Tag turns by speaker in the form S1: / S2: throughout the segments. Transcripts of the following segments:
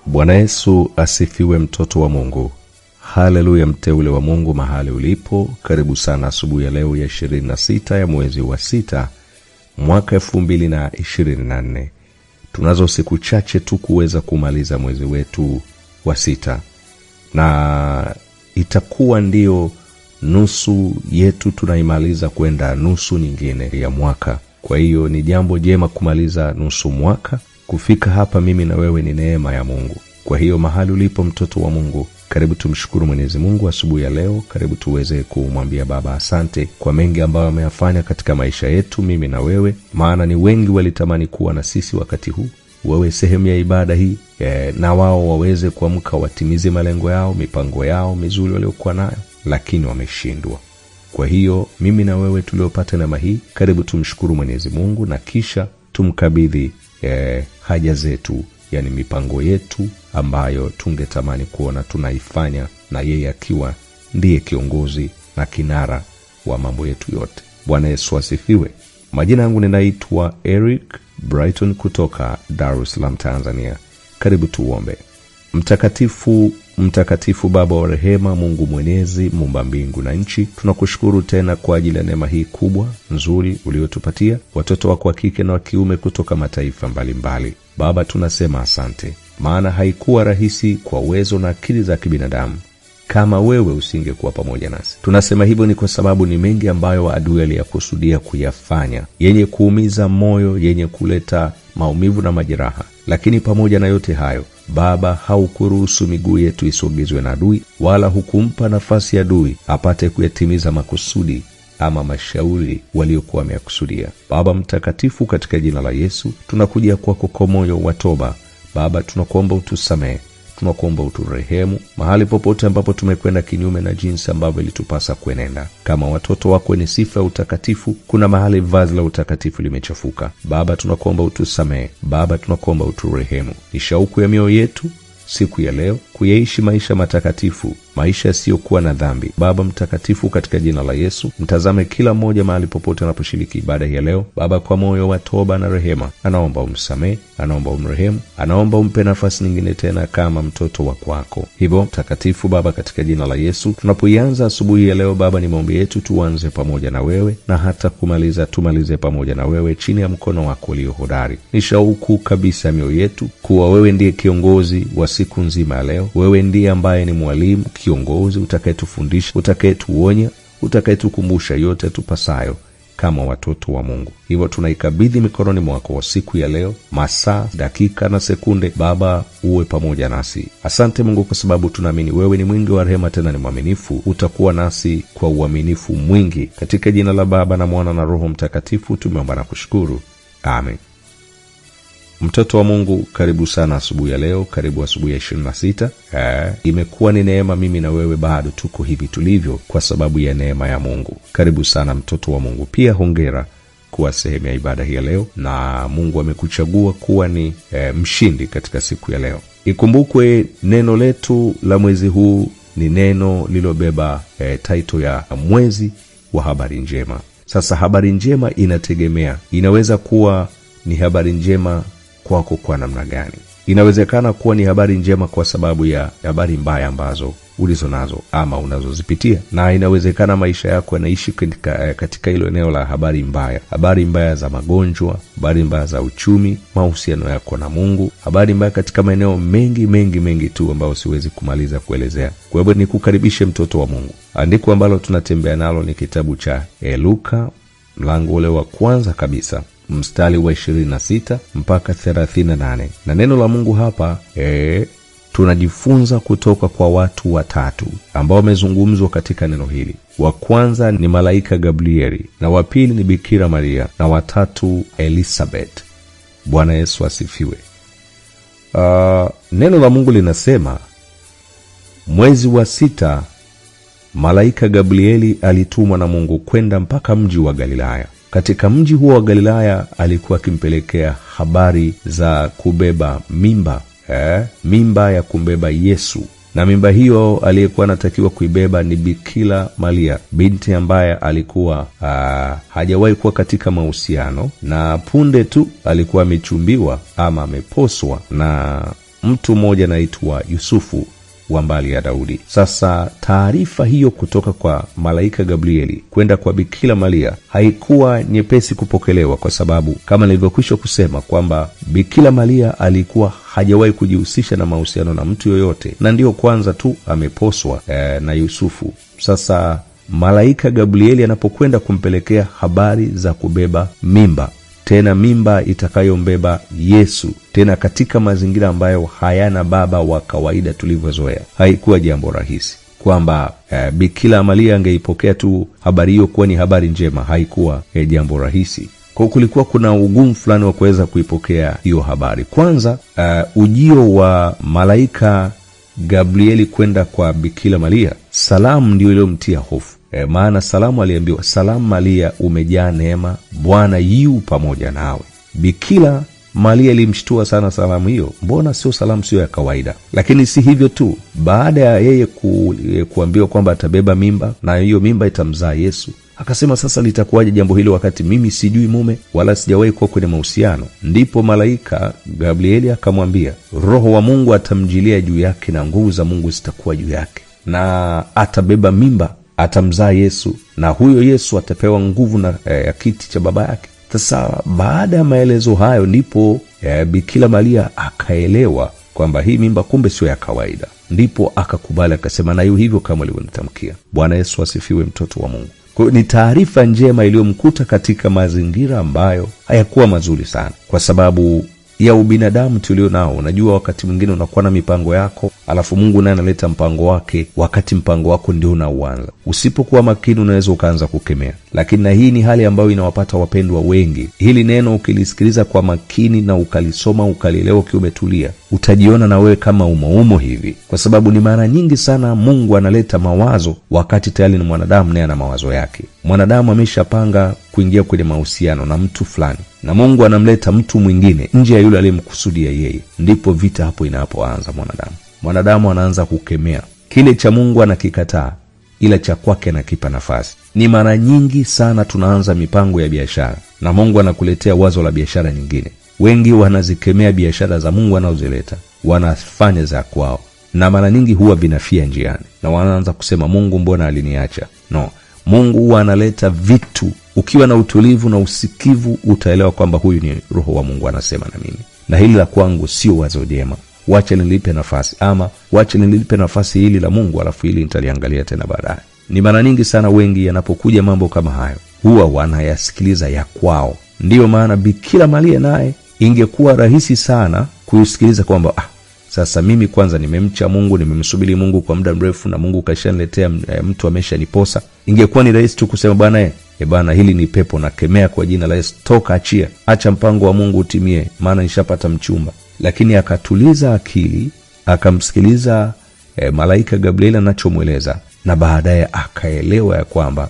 S1: Bwana Yesu asifiwe, mtoto wa Mungu. Haleluya, mteule wa Mungu mahali ulipo. Karibu sana asubuhi ya leo ya 26 ya mwezi wa 6 mwaka 2024. Tunazo siku chache tu kuweza kumaliza mwezi wetu wa 6. Na itakuwa ndio nusu yetu tunaimaliza kwenda nusu nyingine ya mwaka. Kwa hiyo ni jambo jema kumaliza nusu mwaka. Kufika hapa mimi na wewe ni neema ya Mungu. Kwa hiyo mahali ulipo mtoto wa Mungu, karibu tumshukuru Mwenyezi Mungu asubuhi ya leo. Karibu tuweze kumwambia Baba asante kwa mengi ambayo ameyafanya katika maisha yetu mimi na wewe. Maana ni wengi walitamani kuwa na sisi wakati huu, wewe sehemu ya ibada hii, na wao waweze kuamka watimize malengo yao, mipango yao mizuri waliokuwa nayo, lakini wameshindwa. Kwa hiyo mimi na wewe tuliopata neema hii, karibu tumshukuru Mwenyezi Mungu na kisha tumkabidhi haja zetu, yani mipango yetu ambayo tungetamani kuona tunaifanya, na yeye akiwa ndiye kiongozi na kinara wa mambo yetu yote. Bwana Yesu asifiwe. Majina yangu ninaitwa Eric Brighton kutoka Dar es Salaam, Tanzania. Karibu tuombe. Mtakatifu Baba wa rehema, Mungu mwenyezi, muumba mbingu na nchi, tunakushukuru tena kwa ajili ya neema hii kubwa nzuri uliotupatia, watoto wako wa kike na wa kiume kutoka mataifa mbalimbali. Baba, tunasema asante, maana haikuwa rahisi kwa uwezo na akili za kibinadamu kama wewe usingekuwa pamoja nasi. Tunasema hivyo ni kwa sababu ni mengi ambayo adui aliyakusudia kuyafanya, yenye kuumiza moyo, yenye kuleta maumivu na majeraha. Lakini pamoja na yote hayo, Baba, haukuruhusu miguu yetu isogezwe na adui, wala hukumpa nafasi ya adui apate kuyatimiza makusudi ama mashauri waliokuwa wameyakusudia. Baba mtakatifu, katika jina la Yesu tunakuja kwako kwa moyo wa toba. Baba, tunakuomba utusamehe, tunakuomba uturehemu mahali popote ambapo tumekwenda kinyume na jinsi ambavyo ilitupasa kuenenda. Kama watoto wako ni sifa ya utakatifu, kuna mahali vazi la utakatifu limechafuka. Baba, tunakuomba utusamehe. Baba, tunakuomba uturehemu. Ni shauku ya mioyo yetu siku ya leo kuyaishi maisha matakatifu, maisha yasiyokuwa na dhambi. Baba mtakatifu, katika jina la Yesu, mtazame kila mmoja mahali popote anaposhiriki ibada ya leo. Baba, kwa moyo wa toba na rehema, anaomba umsamehe, anaomba umrehemu, anaomba umpe nafasi nyingine tena kama mtoto wa kwako. Hivyo mtakatifu Baba, katika jina la Yesu, tunapoianza asubuhi ya leo Baba, ni maombi yetu tuanze pamoja na wewe, na hata kumaliza tumalize pamoja na wewe chini ya mkono wako ulio hodari. Ni shauku kabisa mioyo yetu kuwa wewe ndiye kiongozi wa siku nzima ya leo. Wewe ndiye ambaye ni mwalimu, kiongozi, utakayetufundisha, utakayetuonya, utakayetukumbusha yote tupasayo kama watoto wa Mungu. Hivyo tunaikabidhi mikononi mwako wa siku ya leo, masaa, dakika na sekunde. Baba, uwe pamoja nasi. Asante Mungu, kwa sababu tunaamini wewe ni mwingi wa rehema, tena ni mwaminifu. Utakuwa nasi kwa uaminifu mwingi. Katika jina la Baba na Mwana na Roho Mtakatifu tumeomba na kushukuru. Amen. Mtoto wa Mungu, karibu sana asubuhi ya leo. Karibu asubuhi ya 26. Imekuwa ni neema mimi na wewe bado tuko hivi tulivyo kwa sababu ya neema ya Mungu. Karibu sana mtoto wa Mungu. Pia hongera kuwa sehemu ya ibada hii ya leo, na Mungu amekuchagua kuwa ni mshindi katika siku ya leo. Ikumbukwe neno letu la mwezi huu ni neno lilobeba title ya mwezi wa habari njema. Sasa habari njema inategemea, inaweza kuwa ni habari njema kwako kwa namna gani. Inawezekana kuwa ni habari njema kwa sababu ya habari mbaya ambazo ulizo nazo ama unazozipitia, na inawezekana maisha yako yanaishi katika hilo eneo la habari mbaya. Habari mbaya za magonjwa, habari mbaya za uchumi, mahusiano yako na Mungu, habari mbaya katika maeneo mengi tu ambayo siwezi kumaliza kuelezea. Kwa hivyo nikukaribishe mtoto wa Mungu. Andiko ambalo tunatembea nalo ni kitabu cha Luka, mlango ule wa kwanza kabisa, mstari wa 26 mpaka 38. Na neno la Mungu hapa tunajifunza kutoka kwa watu watatu ambao wamezungumzwa katika neno hili. Wa kwanza ni malaika Gabrieli, na wa pili ni Bikira Maria, na watatu Elizabeth. Bwana Yesu asifiwe. Neno la Mungu linasema mwezi wa 6 malaika Gabrieli alitumwa na Mungu kwenda mpaka mji wa Galilaya. Katika mji huo wa Galilaya alikuwa akimpelekea habari za kubeba mimba, mimba ya kumbeba Yesu. Na mimba hiyo aliyekuwa anatakiwa kuibeba ni Bikira Maria, binti ambaye alikuwa hajawahi kuwa katika mahusiano, na punde tu alikuwa amechumbiwa ama ameposwa na mtu mmoja anaitwa Yusufu wa mbali ya Daudi. Sasa taarifa hiyo kutoka kwa malaika Gabrieli kwenda kwa Bikira Maria haikuwa nyepesi kupokelewa, kwa sababu kama nilivyokwisha kusema kwamba Bikira Maria alikuwa hajawahi kujihusisha na mahusiano na mtu yoyote, na ndio kwanza tu ameposwa na Yusufu. Sasa malaika Gabrieli anapokwenda kumpelekea habari za kubeba mimba, tena mimba itakayombeba Yesu, tena katika mazingira ambayo hayana baba wa kawaida tulivyozoea, haikuwa jambo rahisi kwamba Bikira Maria angeipokea tu habari hiyo kuwa ni habari njema. Haikuwa jambo rahisi. Kwa kulikuwa kuna ugumu fulani wa kuweza kuipokea hiyo habari. Kwanza ujio wa malaika Gabrieli kwenda kwa Bikira Maria, salamu ndio iliyomtia hofu. Maana salamu aliambiwa, salamu Maria, umejaa neema, Bwana yu pamoja nawe. Bikira Maria ilimshtua sana salamu hiyo. Mbona sio salamu sio ya kawaida? Lakini si hivyo tu, baada ya yeye kuambiwa kwamba atabeba mimba na hiyo mimba itamzaa Yesu, akasema sasa litakuwaje jambo hilo wakati mimi sijui mume wala sijawahi kuwa kwenye mahusiano? Ndipo malaika Gabrieli akamwambia, Roho wa Mungu atamjilia juu yake na nguvu za Mungu zitakuwa juu yake, na atabeba mimba, atamzaa Yesu, na huyo Yesu atapewa nguvu na ya kiti cha baba yake. Sasa baada ya maelezo hayo ndipo Bikira Maria akaelewa kwamba hii mimba kumbe sio ya kawaida. Ndipo akakubali, akasema na hivyo kama ulivyonitamkia. Bwana Yesu asifiwe, mtoto wa Mungu. Kwa ni taarifa njema iliyomkuta katika mazingira ambayo hayakuwa mazuri sana, kwa sababu ya ubinadamu tulio nao. Unajua wakati mwingine unakuwa na mipango yako, alafu Mungu naye analeta mpango wake wakati mpango wako ndio unauanza. Usipokuwa makini unaweza ukaanza kukemea. Lakini na hii ni hali ambayo inawapata wapendwa wengi. Hili neno ukilisikiliza kwa makini na ukalisoma ukalielewa ukiwa umetulia, utajiona na wewe kama umo hivi, kwa sababu ni mara nyingi sana Mungu analeta mawazo wakati tayari ni mwanadamu naye ana mawazo yake. Mwanadamu ameshapanga kuingia kwenye mahusiano na mtu fulani, na Mungu anamleta mtu mwingine nje ya yule aliyemkusudia yeye. Ndipo vita hapo inapoanza. Mwanadamu anaanza kukemea kile cha Mungu, anakikataa, ila cha kwake anakipa nafasi. Ni mara nyingi sana tunaanza mipango ya biashara na Mungu anakuletea wazo la biashara nyingine. Wengi wanazikemea biashara za Mungu anazoleta, wanafanya za kwao, na mara nyingi huwa vinafia njiani, na wanaanza kusema Mungu mbona aliniacha? No, Mungu huwa analeta vitu. Ukiwa na utulivu na usikivu utaelewa kwamba huyu ni Roho wa Mungu anasema na mimi, na hili la kwangu sio wazo jema, wacha nilipe nafasi, ama wacha nilipe nafasi hili la Mungu alafu hili nitaliangalia tena baadaye. Ni mara nyingi sana wengi yanapokuja mambo kama hayo huwa wanayasikiliza ya kwao. Ndiyo maana Bikira Maria naye ingekuwa rahisi sana kusikiliza kwamba sasa mimi kwanza nimemcha Mungu, nimemsubiri Mungu kwa muda mrefu na Mungu kashaniletea mtu ameshaniposa. Ingekuwa ni rahisi tu kusema bwana hili ni pepo, na kemea kwa jina la Yesu, toka, achia, acha mpango wa Mungu utimie, maana nishapata mchumba. Lakini akatuliza akili, akamsikiliza malaika Gabrieli anachomweleza, na baadaye akaelewa ya kwamba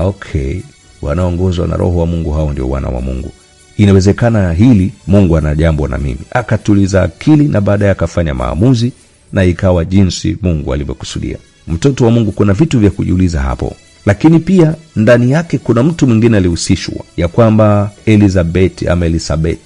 S1: okay, wanaongozwa na Roho wa Mungu, hao ndio wana wa Mungu. Inawezekana hili Mungu ana jambo na mimi. Akatuliza akili na baadaye akafanya maamuzi, na ikawa jinsi Mungu alivyokusudia. Mtoto wa Mungu, kuna vitu vya kujiuliza hapo. Lakini pia ndani yake kuna mtu mwingine alihusishwa, ya kwamba Elizabeth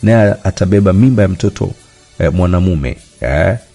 S1: naye atabeba mimba ya mtoto mwanamume.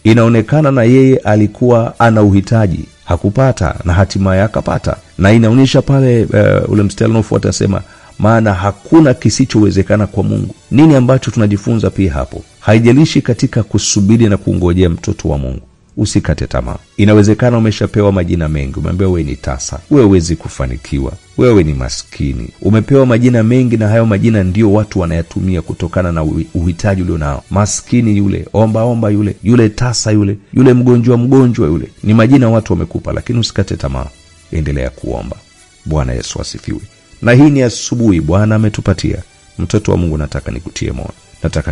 S1: Inaonekana na yeye alikuwa ana uhitaji, hakupata, na hatimaye akapata. Na inaonyesha pale ule mstari unaofuata asema, maana hakuna kisichowezekana kwa Mungu. Nini ambacho tunajifunza pia hapo? Haijalishi katika kusubiri na kungojea mtoto wa Mungu, usikate tamaa. Inawezekana umeshapewa majina mengi, umeambiwa wewe ni tasa, wewe huwezi kufanikiwa, wewe ni maskini. Umepewa majina mengi, na hayo majina ndio watu wanayatumia kutokana na uhitaji ulio nao. Maskini yule, omba yule tasa yule mgonjwa yule, ni majina watu wamekupa. Lakini usikate tamaa, endelea kuomba. Bwana Yesu asifiwe. Na hii ni asubuhi Bwana ametupatia. Mtoto wa Mungu, nataka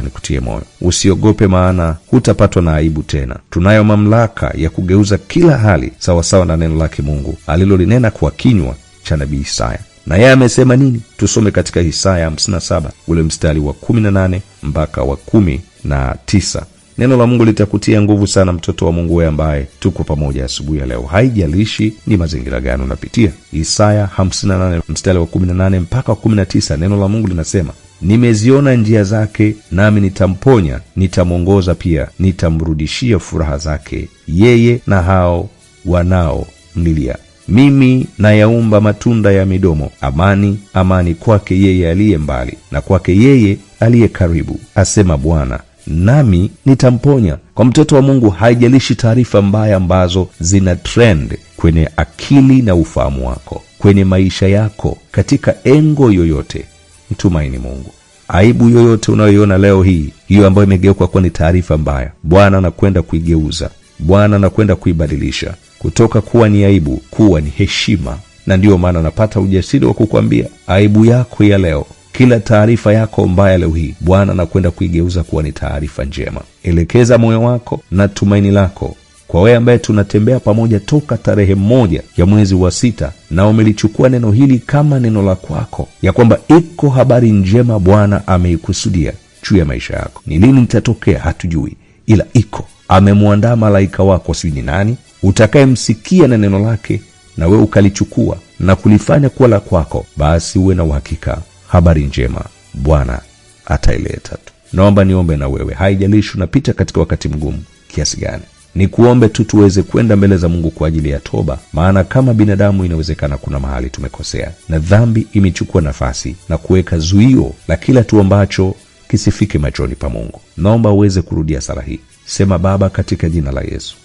S1: nikutie moyo. Usiogope, maana hutapatwa na aibu tena. Tunayo mamlaka ya kugeuza kila hali sawasawa na neno lake Mungu alilolinena kwa kinywa cha nabii Isaya. Na yeye amesema nini? Tusome katika Isaya 57 ule mstari wa 18 mpaka wa 19. Neno la Mungu litakutia nguvu sana, mtoto wa Mungu, wewe ambaye tuko pamoja asubuhi ya leo. Haijalishi ni mazingira gani unapitia. Isaya 58 mstari wa 18 mpaka 19, neno la Mungu linasema, Nimeziona njia zake, nami nitamponya, nitamwongoza pia, nitamrudishia furaha zake yeye na hao wanaomlilia. Mimi nayaumba matunda ya midomo, amani, amani kwake yeye aliye mbali na kwake yeye aliye karibu, asema Bwana, nami nitamponya. Kwa mtoto wa Mungu, haijalishi taarifa mbaya ambazo zina trend kwenye akili na ufahamu wako, kwenye maisha yako, katika engo yoyote, mtumaini Mungu. Aibu yoyote unayoiona leo hii, hiyo ambayo imegeuka kuwa ni taarifa mbaya, Bwana anakwenda kuigeuza. Bwana anakwenda kuibadilisha kutoka kuwa ni aibu kuwa ni heshima. Na ndiyo maana napata ujasiri wa kukwambia, aibu yako ya leo, kila taarifa yako mbaya leo hii, Bwana anakwenda kuigeuza kuwa ni taarifa njema. Elekeza moyo wako na tumaini lako kwa wewe ambaye tunatembea pamoja toka tarehe 1 ya mwezi wa 6, na umelichukua neno hili kama neno la kwako, ya kwamba iko habari njema Bwana ameikusudia juu ya maisha yako. Ni lini itatokea hatujui, ila iko. Amemwandaa malaika wako, sijui ni nani, utakayemsikia na neno lake na wewe ukalichukua na kulifanya kuwa la kwako, basi uwe na uhakika habari njema Bwana ataileta tu. Naomba niombe na wewe, haijalishi unapita katika wakati mgumu kiasi gani. Ni kuombe tu tuweze kwenda mbele za Mungu kwa ajili ya toba, maana kama binadamu inawezekana kuna mahali tumekosea na dhambi imechukua nafasi na kuweka zuio la kila tu ambacho kisifike machoni pa Mungu. Naomba uweze kurudia sala hii. Sema: Baba, katika jina la Yesu,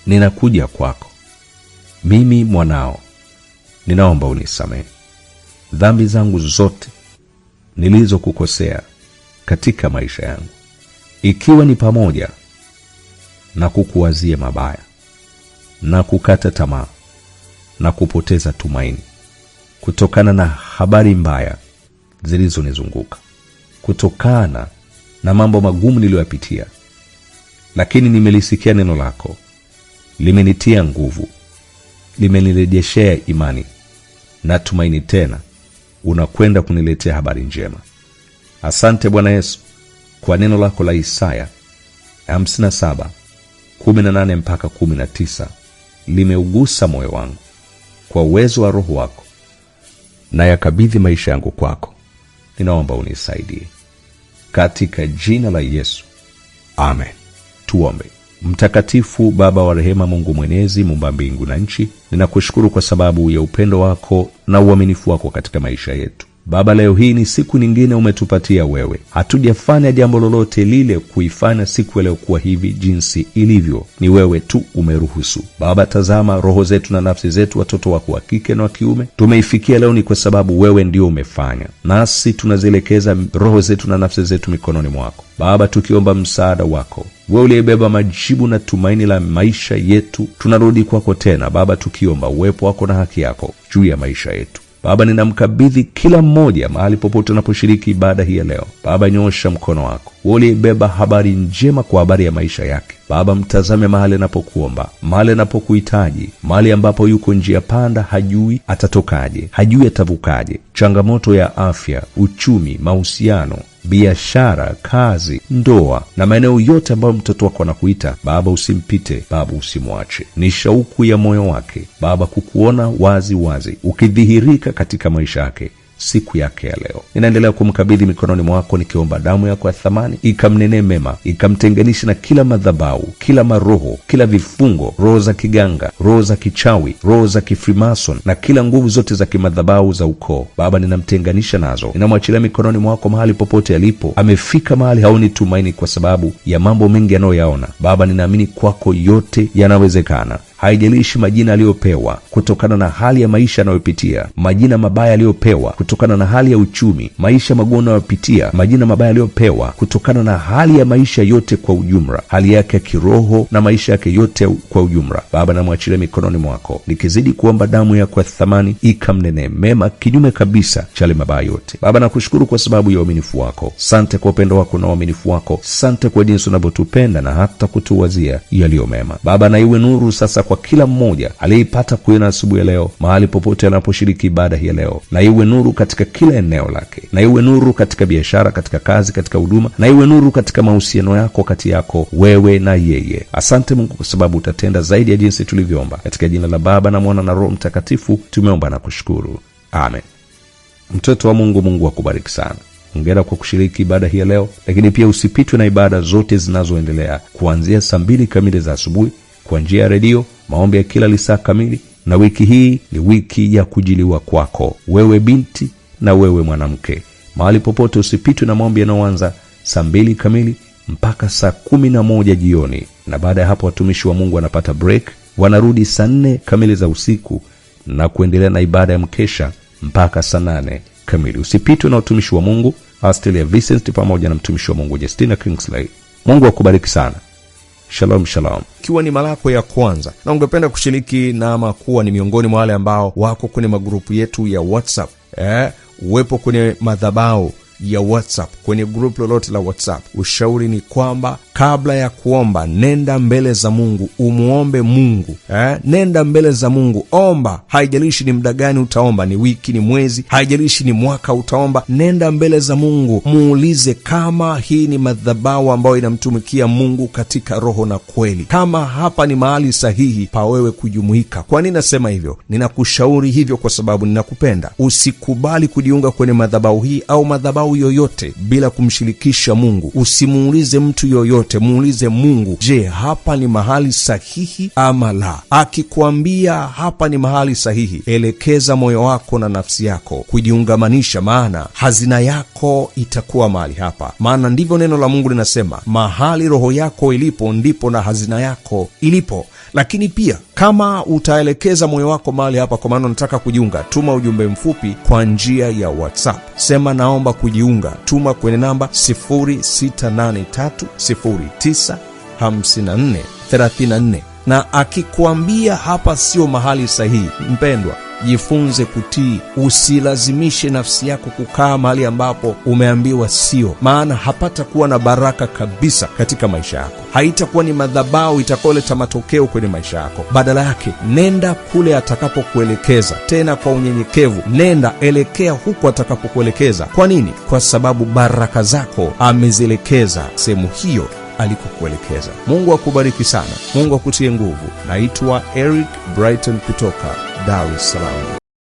S1: ninakuja kwako. Mimi mwanao, ninaomba unisamehe dhambi zangu zote nilizokukosea katika maisha yangu, ikiwa ni pamoja na kukuwazia mabaya na kukata tamaa na kupoteza tumaini kutokana na habari mbaya zilizonizunguka, kutokana na mambo magumu niliyoyapitia. Lakini nimelisikia neno lako, limenitia nguvu, limenirejeshea imani na tumaini tena. Unakwenda kuniletea habari njema. Asante Bwana Yesu kwa neno lako la Isaya 57:18 mpaka 19. Limeugusa moyo wangu. Kwa uwezo wa Roho wako na yakabidhi maisha yangu kwako. Ninaomba unisaidie katika jina la Yesu, amen. Tuombe. Mtakatifu Baba wa rehema, Mungu mwenyezi, muumba mbingu na nchi, ninakushukuru kwa sababu ya upendo wako na uaminifu wako katika maisha yetu. Baba, leo hii ni siku nyingine umetupatia wewe. Hatujafanya jambo lolote lile kuifanya siku ile kuwa hivi jinsi ilivyo. Ni wewe tu umeruhusu. Baba, tazama roho zetu na nafsi zetu, watoto wako wa kike na wa kiume, tumeifikia leo ni kwa sababu wewe ndio umefanya. Nasi tunazielekeza roho zetu na nafsi zetu mikononi mwako. Baba, tukiomba msaada wako. Wewe uliyebeba majibu na tumaini la maisha yetu, tunarudi kwako tena Baba, tukiomba uwepo wako na haki yako juu ya maisha yetu. Baba, ninamkabidhi kila mmoja mahali popote unaposhiriki ibada hii leo. Baba, nyosha mkono wako. Wewe uliyebeba habari njema kwa habari ya maisha yake. Baba, mtazame mahali anapokuomba, mahali anapokuhitaji, mahali ambapo yuko njia panda, hajui atatokaje, hajui atavukaje. Changamoto ya afya, uchumi, mahusiano, biashara, kazi, ndoa na maeneo yote ambayo mtoto wako anakuita. Baba, usimpite. Baba, usimwache. Ni shauku ya moyo wake Baba kukuona wazi wazi ukidhihirika katika maisha yake siku yake ya leo. Ninaendelea kumkabidhi mikononi mwako, nikiomba damu yako ya thamani ikamnenee mema, ikamtenganisha na kila madhabahu, kila maroho, kila vifungo, roho za kiganga, roho za kichawi, roho za kifrimason na kila nguvu zote za kimadhabahu za ukoo. Baba, ninamtenganisha nazo. Ninamwachilia mikononi mwako mahali popote alipo. Amefika mahali haoni tumaini kwa sababu ya mambo mengi anayoyaona. Baba, ninaamini kwako yote yanawezekana. Haijalishi majina aliyopewa kutokana na hali ya maisha anayopitia, majina mabaya aliyopewa kutokana na hali ya uchumi, maisha magumu anayopitia, majina mabaya aliyopewa kutokana na hali ya maisha yote kwa ujumla, hali yake ya kiroho na maisha yake yote kwa ujumla. Baba, namwachilia mikononi mwako, nikizidi kuomba damu yako ya thamani ikamnenee mema kinyume kabisa chale mabaya yote. Baba, nakushukuru kwa sababu ya uaminifu wako. Sante kwa upendo wako na uaminifu wako. Sante kwa jinsi unavyotupenda na hata kutuwazia yaliyo mema. Baba, na iwe nuru sasa kwa kila mmoja aliyeipata kuona asubuhi ya leo, mahali popote anaposhiriki ibada hii leo. Na iwe nuru katika kila eneo lake, na iwe nuru katika biashara, katika kazi, katika huduma, na iwe nuru katika mahusiano yako kati yako wewe na yeye. Asante Mungu kwa sababu utatenda zaidi ya jinsi tulivyoomba. Katika jina la Baba na Mwana na Roho Mtakatifu tumeomba na kushukuru, amen. Mtoto wa Mungu, Mungu akubariki sana. hongera kwa kushiriki ibada hii leo, lakini pia usipitwe na ibada zote zinazoendelea kuanzia saa 2 kamili za asubuhi kwa njia ya redio, maombi ya kila lisaa kamili. Na wiki hii ni wiki ya kujiliwa kwako, wewe binti na wewe mwanamke. Mahali popote usipitwe na maombi yanayoanza saa 2 kamili mpaka saa 11 jioni. Na baada ya hapo watumishi wa Mungu wanapata break, wanarudi saa 4 kamili za usiku na kuendelea na ibada ya mkesha mpaka saa 8 kamili. Usipitwe na utumishi wa Mungu Australia Vincent pamoja na mtumishi wa Mungu Justina Kingsley. Mungu akubariki sana. Shalom shalom.
S2: Ikiwa ni mara yako ya kwanza na ungependa kushiriki na ama kuwa ni miongoni mwa wale ambao wako kwenye magrupu yetu ya WhatsApp, uwepo kwenye madhabahu ya WhatsApp, kwenye group lolote la WhatsApp, ushauri ni kwamba kabla ya kuomba nenda mbele za Mungu, umuombe Mungu. Nenda mbele za Mungu, omba. Haijalishi ni muda gani utaomba, ni wiki, ni mwezi, haijalishi ni mwaka utaomba. Nenda mbele za Mungu, muulize kama hii ni madhabahu ambayo inamtumikia Mungu katika roho na kweli, kama hapa ni mahali sahihi pa wewe kujumuika. Kwa nini nasema hivyo? Ninakushauri hivyo kwa sababu ninakupenda. Usikubali kujiunga kwenye madhabahu hii au madhabahu yoyote bila kumshirikisha Mungu. Usimuulize mtu yoyote, muulize Mungu, je, hapa ni mahali sahihi ama la? Akikwambia hapa ni mahali sahihi, elekeza moyo wako na nafsi yako kujiungamanisha, maana hazina yako itakuwa mahali hapa. Maana ndivyo neno la Mungu linasema, mahali roho yako ilipo ndipo na hazina yako ilipo. Lakini pia kama utaelekeza moyo wako mahali hapa, kwa maana unataka kujiunga, tuma ujumbe mfupi kwa njia ya WhatsApp. Sema naomba kujiunga, tuma kwenye namba 0683095434. Na akikwambia hapa sio mahali sahihi, mpendwa, jifunze kutii. Usilazimishe nafsi yako kukaa mahali ambapo umeambiwa sio, maana hapata kuwa na baraka kabisa katika maisha yako. Haitakuwa ni madhabahu itakayoleta matokeo kwenye maisha yako. Badala yake, nenda kule atakapokuelekeza, tena kwa unyenyekevu. Nenda, elekea huko atakapokuelekeza. Kwa nini? Kwa sababu baraka zako amezielekeza sehemu hiyo alikokuelekeza. Mungu akubariki sana. Mungu akutie nguvu. Naitwa Eric Brighton kutoka Dar es Salaam.